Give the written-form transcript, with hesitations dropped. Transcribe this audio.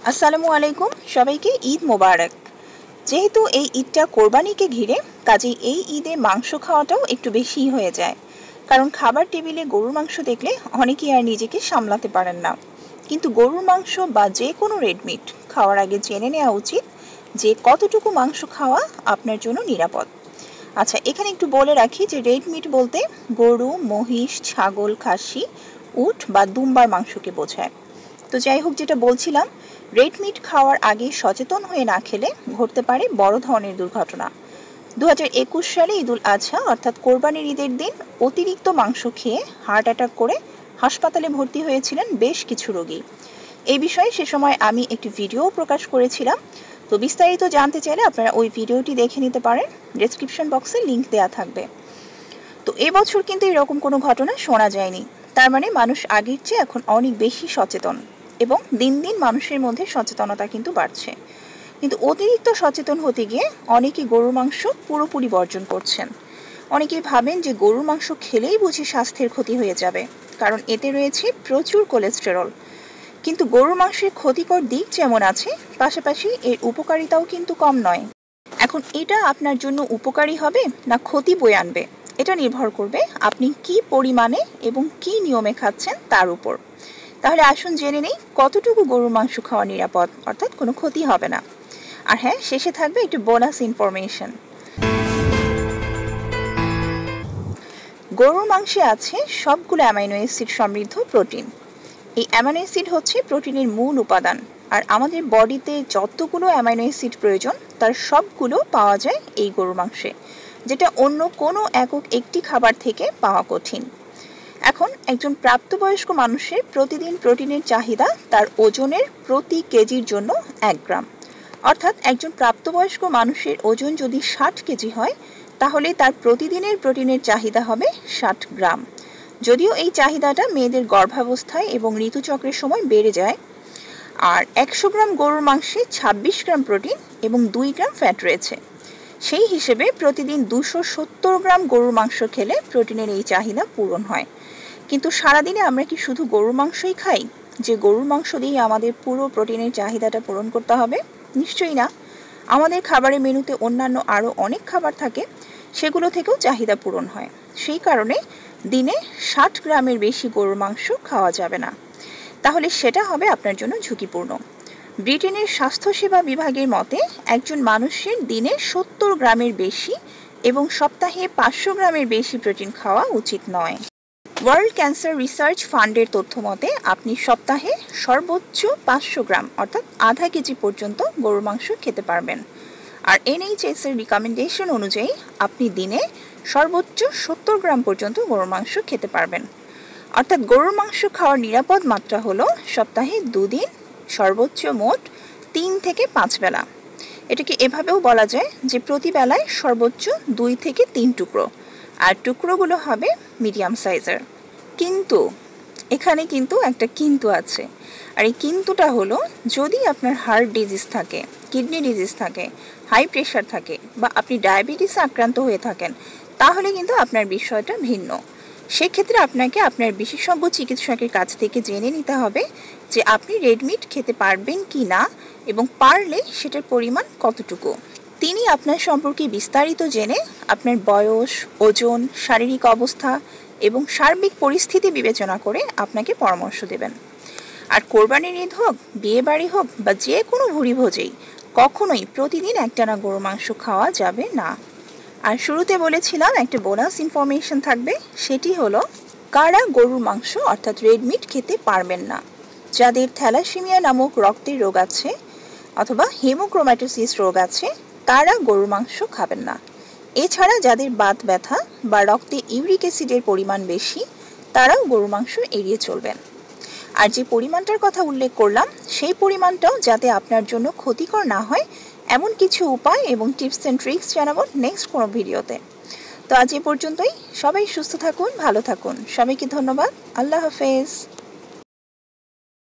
আসসালামু আলাইকুম, সবাইকে ঈদ মোবারক। যেহেতু এই ঈদটা কোরবানিকে ঘিরে, কাজেই এই ঈদে মাংস খাওয়াটাও একটু বেশিই হয়ে যায়। কারণ খাবার টেবিলে গরুর মাংস দেখলে অনেকেই আর নিজেকে সামলাতে পারেন না। কিন্তু গরুর মাংস বা যে কোনো রেড মিট খাওয়ার আগে জেনে নেওয়া উচিত যে কতটুকু মাংস খাওয়া আপনার জন্য নিরাপদ। আচ্ছা, এখানে একটু বলে রাখি যে রেড মিট বলতে গরু, মহিষ, ছাগল, খাসি, উট বা দুম্বার মাংসকে বোঝায়। তো যাই হোক, যেটা বলছিলাম, রেড মিট খাওয়ার আগে সচেতন হয়ে না খেলে ঘটতে পারে বড় ধরনের দুর্ঘটনা। 2021 সালে ঈদুল আজহা অর্থাৎ কোরবানির ঈদের দিন অতিরিক্ত মাংস খেয়ে হার্ট অ্যাটাক করে হাসপাতালে ভর্তি হয়েছিলেন বেশ কিছু রোগী। এই বিষয়ে সে সময় আমি একটি ভিডিও প্রকাশ করেছিলাম। তো বিস্তারিত জানতে চাইলে আপনারা ওই ভিডিওটি দেখে নিতে পারেন, ডেসক্রিপশন বক্সে লিংক দেওয়া থাকবে। তো এবছর কিন্তু এরকম কোনো ঘটনা শোনা যায়নি। তার মানে মানুষ আগের চেয়ে এখন অনেক বেশি সচেতন এবং দিন দিন মানুষের মধ্যে সচেতনতা কিন্তু বাড়ছে। কিন্তু অতিরিক্ত সচেতন হতে গিয়ে অনেকেই গরুর মাংস পুরোপুরি বর্জন করছেন। অনেকেই ভাবেন যে গরুর মাংস খেলেই বুঝি স্বাস্থ্যের ক্ষতি হয়ে যাবে, কারণ এতে রয়েছে প্রচুর কোলেস্টেরল। কিন্তু গরুর মাংসের ক্ষতিকর দিক যেমন আছে, পাশাপাশি এর উপকারিতাও কিন্তু কম নয়। এখন এটা আপনার জন্য উপকারী হবে না ক্ষতি বয়ে আনবে, এটা নির্ভর করবে আপনি কি পরিমাণে এবং কি নিয়মে খাচ্ছেন তার উপর। তাহলে আসুন জেনে নেই কতটুকু গরুর মাংস খাওয়া নিরাপদ, অর্থাৎ কোনো ক্ষতি হবে না। আর হ্যাঁ, শেষে থাকবে একটু বোনাস ইনফরমেশন। গরুর মাংসে আছে সবগুলো অ্যামাইনো অ্যাসিড সমৃদ্ধ প্রোটিন। এই অ্যামাইনো অ্যাসিড হচ্ছে প্রোটিনের মূল উপাদান, আর আমাদের বডিতে যতগুলো অ্যামাইনো অ্যাসিড প্রয়োজন তার সবগুলো পাওয়া যায় এই গরুর মাংসে, যেটা অন্য কোনো একটি খাবার থেকে পাওয়া কঠিন। এখন একজন প্রাপ্তবয়স্ক মানুষের প্রতিদিন প্রোটিনের চাহিদা তার ওজনের প্রতি কেজির জন্য 1 গ্রাম। অর্থাৎ একজন প্রাপ্তবয়স্ক মানুষের ওজন যদি 60 কেজি হয়, তাহলে তার প্রতিদিনের প্রোটিনের চাহিদা হবে 60 গ্রাম। যদিও এই চাহিদাটা মেয়েদের গর্ভাবস্থায় এবং ঋতুচক্রের সময় বেড়ে যায়। আর 100 গ্রাম গরুর মাংসে 26 গ্রাম প্রোটিন এবং 2 গ্রাম ফ্যাট রয়েছে। সেই হিসেবে প্রতিদিন 270 গ্রাম গরুর মাংস খেলে প্রোটিনের এই চাহিদা পূরণ হয়। কিন্তু সারাদিনে আমরা কি শুধু গরুর মাংসই খাই, যে গরুর মাংস দিয়ে আমাদের পুরো প্রোটিনের চাহিদাটা পূরণ করতে হবে? নিশ্চয়ই না। আমাদের খাবারের মেনুতে অন্যান্য আরও অনেক খাবার থাকে, সেগুলো থেকেও চাহিদা পূরণ হয়। সেই কারণে দিনে 60 গ্রামের বেশি গরুর মাংস খাওয়া যাবে না, তাহলে সেটা হবে আপনার জন্য ঝুঁকিপূর্ণ। ব্রিটেনের স্বাস্থ্যসেবা বিভাগের মতে একজন মানুষের দিনে 70 গ্রামের বেশি এবং সপ্তাহে 500 গ্রামের বেশি প্রোটিন খাওয়া উচিত নয়। ওয়ার্ল্ড ক্যান্সার রিসার্চ ফান্ডের তথ্য মতে আপনি সপ্তাহে সর্বোচ্চ 500 গ্রাম অর্থাৎ আধা কেজি পর্যন্ত গরুর মাংস খেতে পারবেন। আর NHS এর রিকমেন্ডেশন অনুযায়ী আপনি দিনে সর্বোচ্চ 70 গ্রাম পর্যন্ত গরুর মাংস খেতে পারবেন। অর্থাৎ গরুর মাংস খাওয়ার নিরাপদ মাত্রা হলো সপ্তাহে 2 দিন, সর্বোচ্চ মোট 3 থেকে 5 বেলা। এটাকে এভাবেও বলা যায় যে প্রতি বেলায় সর্বোচ্চ 2 থেকে 3 টুকরো, আর টুকরোগুলো হবে মিডিয়াম সাইজের। কিন্তু এখানে কিন্তু একটা কিন্তু আছে, আর এই কিন্তুটা হলো যদি আপনার হার্ট ডিজিজ থাকে, কিডনি ডিজিজ থাকে, হাই প্রেশার থাকে বা আপনি ডায়াবেটিসে আক্রান্ত হয়ে থাকেন, তাহলে কিন্তু আপনার বিষয়টা ভিন্ন। সেক্ষেত্রে আপনাকে আপনার বিশেষজ্ঞ চিকিৎসকের কাছ থেকে জেনে নিতে হবে যে আপনি রেড মিট খেতে পারবেন কি না এবং পারলে সেটার পরিমাণ কতটুকু। তিনি আপনার সম্পর্কে বিস্তারিত জেনে আপনার বয়স, ওজন, শারীরিক অবস্থা এবং সার্বিক পরিস্থিতি বিবেচনা করে আপনাকে পরামর্শ দেবেন। আর কোরবানির ঈদ হোক, বিয়ে বাড়ি হোক বা যে কোনো ভুরিভোজেই কখনোই প্রতিদিন একটানা গরু মাংস খাওয়া যাবে না। আর শুরুতে বলেছিলাম একটা বোনাস ইনফরমেশন থাকবে, সেটি হলো কারা গরুর মাংস অর্থাৎ রেড মিট খেতে পারবেন না। যাদের থ্যালাসেমিয়া নামক রক্তের রোগ আছে অথবা হেমোক্রোম্যাটোসিস রোগ আছে, তারা গরুর মাংস খাবেন না। এছাড়া যাদের বাত ব্যথা বা রক্তে ইউরিক অ্যাসিডের পরিমাণ বেশি, তারাও গরুর মাংস এড়িয়ে চলবেন। আর যে পরিমাণটার কথা উল্লেখ করলাম, সেই পরিমাণটাও যাতে আপনার জন্য ক্ষতিকর না হয় এমন কিছু উপায় এবং টিপস অ্যান্ড ট্রিক্স জানাবো নেক্সট কোনো ভিডিওতে। তো আজ এ পর্যন্তই। সবাই সুস্থ থাকুন, ভালো থাকুন। সবাইকে ধন্যবাদ। আল্লাহ হাফেজ।